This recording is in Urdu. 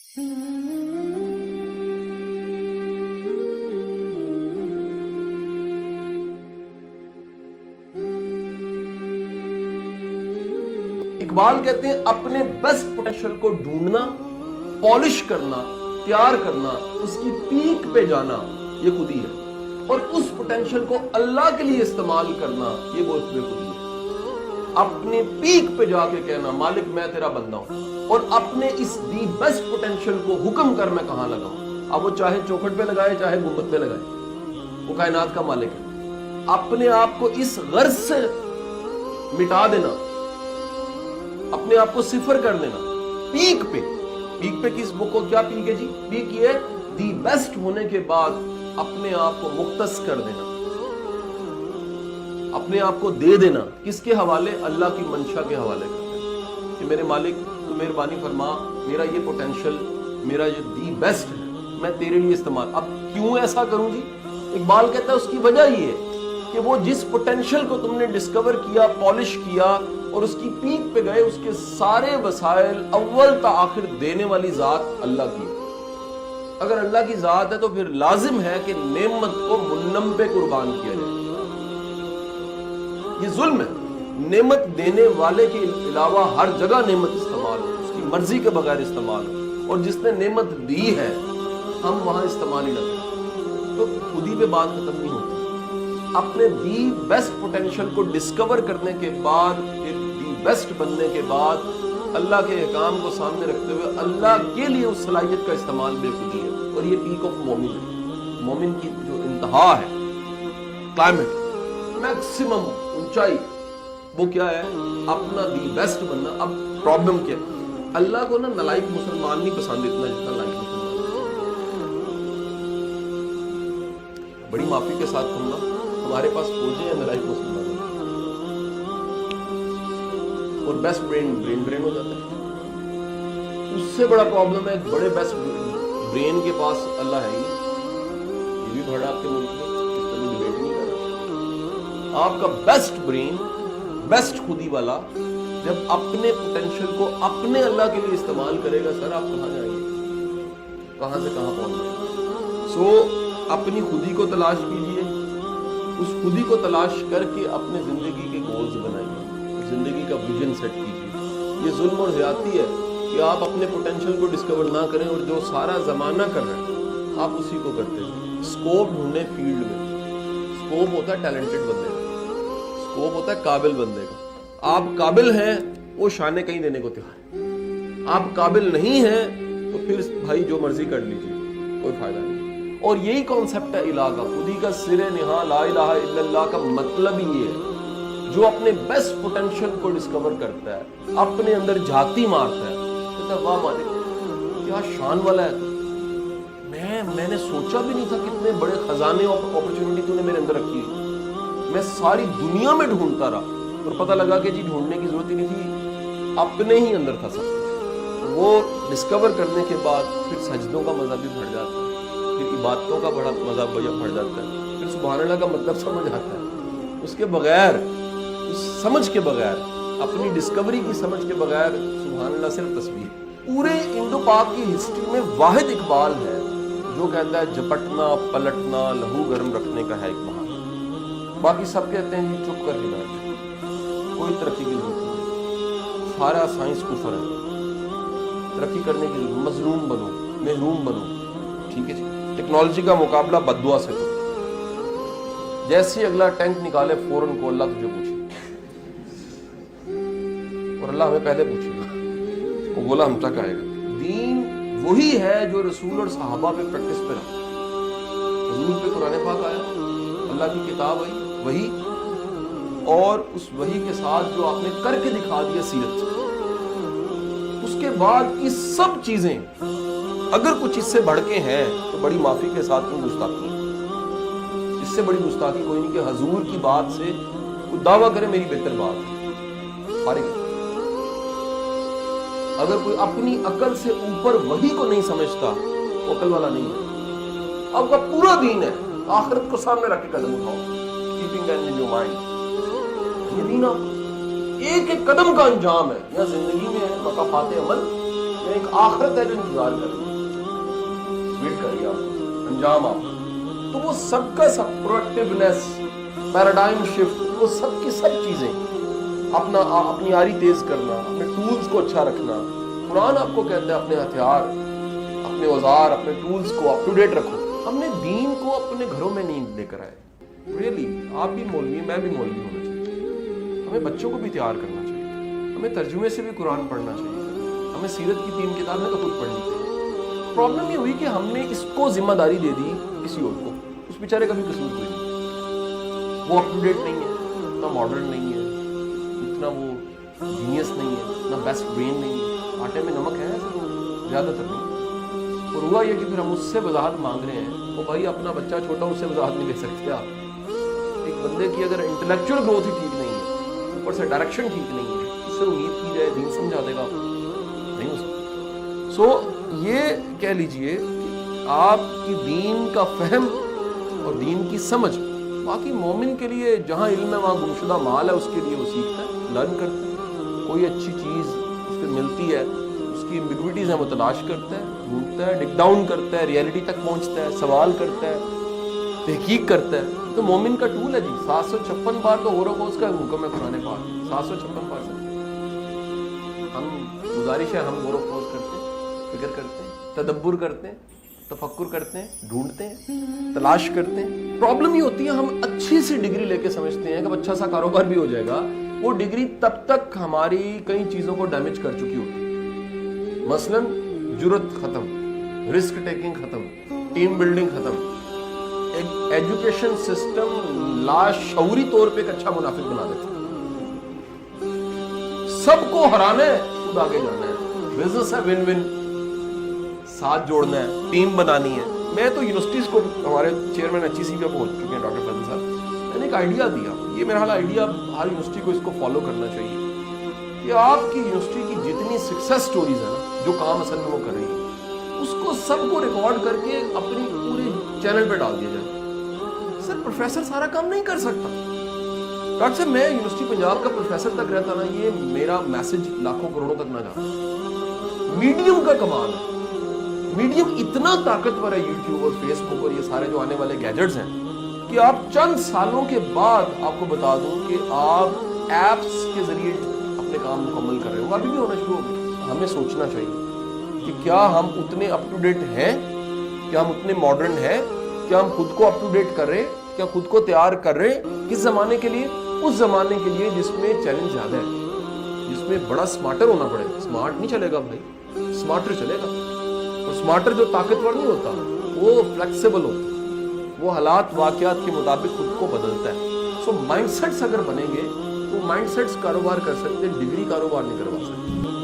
اقبال کہتے ہیں اپنے بیسٹ پوٹینشل کو ڈھونڈنا، پالش کرنا، تیار کرنا، اس کی پیک پہ جانا، یہ خودی ہے، اور اس پوٹینشل کو اللہ کے لیے استعمال کرنا، یہ بہت بے خودی ہے۔ اپنے پیک پہ جا کے کہنا مالک میں تیرا بندہ ہوں، اور اپنے اس دی بیسٹ پوٹینشل کو حکم کر میں کہاں لگاؤں، اب وہ چاہے چوکھٹ پہ لگائے چاہے گنبد پہ لگائے، وہ کائنات کا مالک ہے۔ اپنے آپ کو اس غرض سے مٹا دینا، اپنے آپ کو صفر کر دینا، پیک پہ کس بک کو کیا پیک ہے جی؟ پیک یہ دی بیسٹ ہونے کے بعد اپنے آپ کو مختص کر دینا، اپنے آپ کو دے دینا، کس کے حوالے؟ اللہ کی منشا کے حوالے کرتے کہ میرے مالک تو مہربانی فرما، میرا یہ پوٹینشل، میرا یہ دی بیسٹ ہے، میں تیرے لیے استعمال۔ اب کیوں ایسا کروں جی؟ اقبال کہتا ہے اس کی وجہ یہ ہے کہ وہ جس پوٹینشل کو تم نے ڈسکور کیا، پالش کیا اور اس کی پیک پہ گئے، اس کے سارے وسائل اول تا آخر دینے والی ذات اللہ کی ہے۔ اگر اللہ کی ذات ہے تو پھر لازم ہے کہ نعمت کو منم پہ قربان کیا جائے۔ یہ ظلم ہے، نعمت دینے والے کے علاوہ ہر جگہ نعمت استعمال ہو، اس کی مرضی کے بغیر استعمال ہو، اور جس نے نعمت دی ہے ہم وہاں استعمال ہی نہ کریں، تو خودی پہ بات ختم نہیں ہوتی۔ اپنے دی بیسٹ پوٹینشل کو ڈسکور کرنے کے بعد، دی بیسٹ بننے کے بعد، اللہ کے احکام کو سامنے رکھتے ہوئے اللہ کے لیے اس صلاحیت کا استعمال بے خودی ہے، اور یہ پیک آف مومن ہے۔ مومن کی جو انتہا ہے، کلائمیٹ، میکسیمم اونچائی، وہ کیا ہے؟ اپنا دی بیسٹ بننا۔ اب پرابلم کیا ہے؟ اللہ کو نا نالائق مسلمان نہیں پسند اتنا جتنا لائق مسلمان۔ بڑی معافی کے ساتھ کہوں گا، ہمارے پاس فوجیں ہیں نالائق مسلمان، اور بیسٹ برین ہو جاتا ہے۔ اس سے بڑا پرابلم ہے بڑے بیسٹ برین کے پاس اللہ ہے ہی نہیں، یہ بھی بڑا آپ کے ملک میں اس پر ڈیبیٹ نہیں کر رہا۔ آپ کا بیسٹ برین، بیسٹ خودی والا جب اپنے پوٹینشل کو اپنے اللہ کے لیے استعمال کرے گا، سر آپ کہاں جائیں گے؟ کہاں سے کہاں پہنچ جائیں گے؟ سو اپنی خودی کو تلاش کیجئے، اس خودی کو تلاش کر کے اپنے زندگی کے گولز بنائیے، زندگی کا ویژن سیٹ کیجیے۔ یہ ظلم اور زیادتی ہے کہ آپ اپنے پوٹینشل کو ڈسکور نہ کریں، اور جو سارا زمانہ کر رہے ہیں آپ اسی کو کرتے ہیں۔ اسکوپ ڈھونڈیں فیلڈ میں، اسکوپ ہوتا ہے ٹیلنٹڈ بندے کا، اسکوپ ہوتا ہے قابل بندے کا۔ آپ قابل ہیں، وہ شانے کہیں دینے کو تیار ہے۔ آپ قابل نہیں ہیں تو پھر بھائی جو مرضی کر لیجیے، کوئی فائدہ نہیں۔ اور یہی کانسیپٹ ہے الہ کا، خودی کا سر نہا لا الہ الا اللہ کا مطلب ہی یہ ہے۔ جو اپنے بیسٹ پوٹینشل کو ڈسکور کرتا ہے، اپنے اندر جھاتی مارتا ہے، کہتا ہے واہ مالک کیا شان والا ہے، میں نے سوچا بھی نہیں تھا کتنے بڑے خزانے اور اپرچونٹی تو نے میرے اندر رکھی ہے۔ میں ساری دنیا میں ڈھونڈتا رہا اور پتہ لگا کہ جی ڈھونڈنے کی ضرورت ہی نہیں تھی، اپنے ہی اندر تھا سب کچھ۔ وہ ڈسکور کرنے کے بعد پھر سجدوں کا مزہ بھی بڑھ جاتا ہے، پھر عبادتوں کا بڑا مزہ بڑھ جاتا ہے، پھر سبحان اللہ کا مطلب سمجھ آتا ہے۔ اس کے بغیر، اس سمجھ کے بغیر، اپنی ڈسکوری کی سمجھ کے بغیر سبحان اللہ صرف تصویر۔ پورے انڈو پاک کی ہسٹری میں واحد اقبال ہے جو کہتا ہے جپٹنا پلٹنا لہو گرم رکھنے کا ہے ایک بہانہ۔ باقی سب کہتے ہیں جی چپ کر کے بیٹھ، کوئی ترقی کی ضرورت نہیں، سارا سائنس کفر ہے، ترقی کرنے کے لیے مظلوم بنو، محروم بنو، ٹھیک ہے جی۔ ٹیکنالوجی کا مقابلہ بددعا سے کرو، جیسے اگلا ٹینک نکالے فوراً کو اللہ تجھے پوچھے، اور اللہ ہمیں پہلے پوچھے گا، وہ بولا ہم تک آئے گا۔ دین وہی ہے جو رسول اور صحابہ پہ پریکٹس پہ رہا، حضور پہ قرآن پاک آیا، اللہ کی کتاب آئی، وہی، اور اس وحی کے ساتھ جو آپ نے کر کے دکھا دیا سیرت، اس کے بعد یہ سب چیزیں اگر کچھ اس سے بڑھ کے ہیں تو بڑی معافی کے ساتھ کوئی گستاخی ہے۔ اس سے بڑی گستاخی کوئی نہیں کہ حضور کی بات سے کوئی دعویٰ کرے میری بہتر بات ہے، فارغ۔ اگر کوئی اپنی عقل سے اوپر وحی کو نہیں سمجھتا وہ عقل والا نہیں ہے۔ اب کا پورا دین ہے آخرت کو سامنے رکھ کے قدم اٹھاؤ، کیپنگ ان یور مائنڈ۔ یہ دین ایک ایک قدم کا انجام ہے، یا زندگی میں ہے مقافات عمل، ہیں, ایک آخرت ہے جو انتظار کر رہی ہے, ویٹ کریے آپ انجام آپ. تو وہ سب کا سب پروڈکٹیونیس, پیراڈائم شفٹ, وہ سب کی سب چیزیں, اپنی آری تیز کرنا, اپنے ٹولز کو اچھا رکھنا. قرآن آپ کو کہتا ہے اپنے ہتھیار, اپنے اوزار, اپنے ٹولز کو اپ ٹو ڈیٹ رکھو. ہم نے دین کو اپنے گھروں میں نہیں لے کر آئے. ریئلی آپ بھی مولوی, میں بھی مولوی ہونا چاہیے. ہمیں بچوں کو بھی تیار کرنا چاہیے, ہمیں ترجمے سے بھی قرآن پڑھنا چاہیے, ہمیں سیرت کی 3 کتابیں تو خود پڑھنی چاہیے. پرابلم یہ ہوئی کہ ہم نے اس کو ذمہ داری دے دی کسی اور کو. اس بیچارے کا بھی قصور کوئی نہیں, وہ اپ ٹو ڈیٹ نہیں ہے, اتنا ماڈرن نہیں ہے, اتنا وہ جینیس نہیں ہے, اتنا بیسٹ برین نہیں ہے. آٹے میں نمک ہے ایسے, وہ زیادہ تر نہیں. اور ہوا یہ کہ پھر ہم اس سے وضاحت مانگ رہے ہیں. وہ بھائی اپنا بچہ چھوٹا, اس سے وضاحت نہیں لے سکتے آپ. ایک بندے کی اگر انٹلیکچوئل گروتھ ہی ٹھیک نہیں ہے, اوپر سے ڈائریکشن ٹھیک نہیں ہے, اس سے امید کی جائے دین سمجھا دے گا آپ, نہیں ہو سکتا. سو یہ کہہ لیجئے کہ آپ کی دین کا فہم اور دین کی سمجھ, باقی مومن کے لیے جہاں علم ہے وہاں گمشدہ مال ہے, اس کے لیے وہ سیکھتا ہے, لرن کرتا ہے. کوئی اچھی چیز اس کو ملتی ہے, اس کی ایمبیگوٹیز ہیں وہ تلاش کرتا ہے, ڈھونڈتا ہے, ڈگ ڈاؤن کرتا ہے, ریئلٹی تک پہنچتا ہے, سوال کرتا ہے, تحقیق کرتا ہے. تو مومن کا ٹول ہے جی. 756 بار تو غور و خوض کا حکم ہے قرآن پاک, 756 بار سے. ہم گزارش ہے, ہم غور و خوض کرتے ہیں, فکر کرتے ہیں, تدبر کرتے ہیں, تفکر کرتے ہیں, ڈھونڈتے ہیں, تلاش کرتے ہیں. پرابلم یہ ہوتی ہے ہم اچھی سی ڈگری لے کے سمجھتے ہیں کہ اچھا سا کاروبار بھی ہو جائے گا. وہ ڈگری تب تک ہماری کئی چیزوں کو ڈیمیج کر چکی ہوتی ہے. مثلا جرت ختم, رسک ٹیکنگ ختم, ٹیم بلڈنگ ختم. ایجوکیشن سسٹم لاشعوری طور پہ ایک اچھا منافق بنا دیتا ہے. سب کو ہرانا ہے, خود آگے جانا ہے. بزنس ہے ون ون, ساتھ جوڑنا ہے, ٹیم بنانی ہے. میں تو یونیورسٹیز کو, ہمارے چیئرمین ایچ ای سی کا پہنچ چکے ہیں ڈاکٹر فضل صاحب, میں نے ایک آئیڈیا دیا. یہ میرا حال آئیڈیا ہر یونیورسٹی کو اس کو فالو کرنا چاہیے کہ آپ کی یونیورسٹی کی جتنی سکسیس سٹوریز ہیں نا, جو کام اصل میں وہ کر رہی ہے, اس کو سب کو ریکارڈ کر کے اپنی پورے چینل پہ ڈال دیا جائے. سر پروفیسر سارا کام نہیں کر سکتا. ڈاکٹر صاحب میں یونیورسٹی پنجاب کا پروفیسر تک رہتا نا, یہ میرا میسج لاکھوں کروڑوں تک نہ جاتا. میڈیم کا کمال ہے. میڈیم اتنا طاقتور ہے, یوٹیوب اور فیس بک اور یہ سارے جو آنے والے گیجٹس ہیں, کہ آپ چند سالوں کے بعد آپ کو بتا دوں کہ آپ ایپس کے ذریعے اپنے کام مکمل کر رہے ہو. ابھی بھی ہونا شروع ہو. ہمیں سوچنا چاہیے کہ کیا ہم اتنے اپ ٹو ڈیٹ ہیں, کیا ہم اتنے ماڈرن ہیں, کیا ہم خود کو اپ ٹو ڈیٹ کر رہے ہیں, کیا خود کو تیار کر رہے ہیں کس زمانے کے لیے, اس زمانے کے لیے جس میں چیلنج زیادہ ہے, جس میں بڑا سمارٹر ہونا پڑے. سمارٹ نہیں چلے گا بھائی, سمارٹر چلے گا. اور سمارٹر جو طاقتور نہیں ہوتا, وہ فلیکسیبل ہوتا, وہ حالات واقعات کے مطابق خود کو بدلتا ہے. سو مائنڈ سیٹس اگر بنیں گے تو مائنڈ سیٹس کاروبار کر سکتے, ڈگری کاروبار نہیں کروا سکتے.